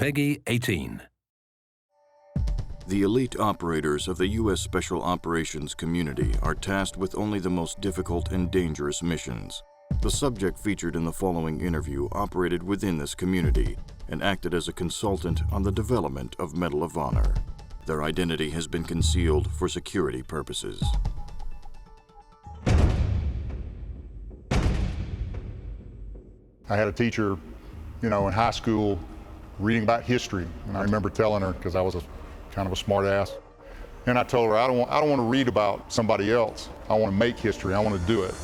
Peggy 18. The elite operators of the U.S. Special Operations community are tasked with only the most difficult and dangerous missions. The subject featured in the following interview operated within this community and acted as a consultant on the development of Medal of Honor. Their identity has been concealed for security purposes. I had a teacher, in high school reading about history, and I remember telling her, because I was kind of a smart ass, and I told her, I don't want to read about somebody else. I want to make history. I want to do it.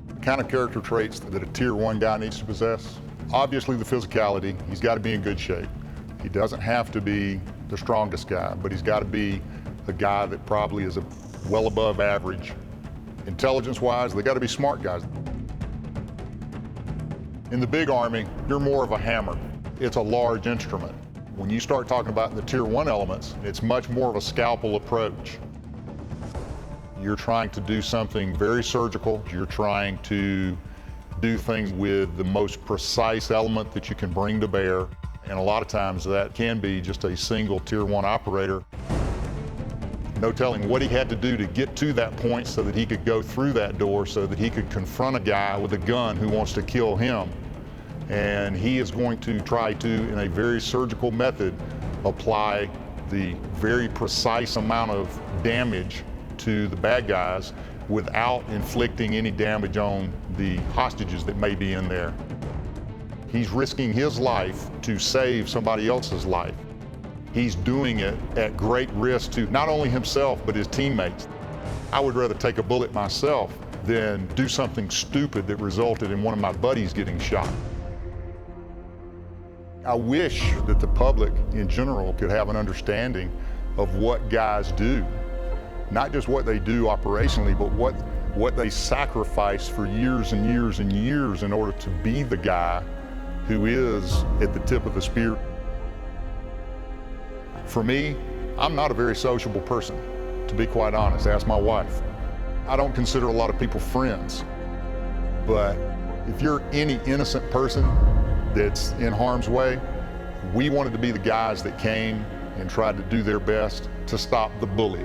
The kind of character traits that a Tier 1 guy needs to possess: obviously the physicality. He's got to be in good shape. He doesn't have to be the strongest guy, but he's got to be a guy that probably is well above average. Intelligence-wise, they got to be smart guys. In the big Army, you're more of a hammer. It's a large instrument. When you start talking about the Tier 1 elements, it's much more of a scalpel approach. You're trying to do something very surgical. You're trying to do things with the most precise element that you can bring to bear. And a lot of times that can be just a single Tier 1 operator. No telling what he had to do to get to that point so that he could go through that door, so that he could confront a guy with a gun who wants to kill him. And he is going to try to, in a very surgical method, apply the very precise amount of damage to the bad guys without inflicting any damage on the hostages that may be in there. He's risking his life to save somebody else's life. He's doing it at great risk to not only himself, but his teammates. I would rather take a bullet myself than do something stupid that resulted in one of my buddies getting shot. I wish that the public in general could have an understanding of what guys do. Not just what they do operationally, but what they sacrifice for years and years and years in order to be the guy who is at the tip of the spear. For me, I'm not a very sociable person, to be quite honest. Ask my wife. I don't consider a lot of people friends, but if you're any innocent person that's in harm's way, we wanted to be the guys that came and tried to do their best to stop the bully.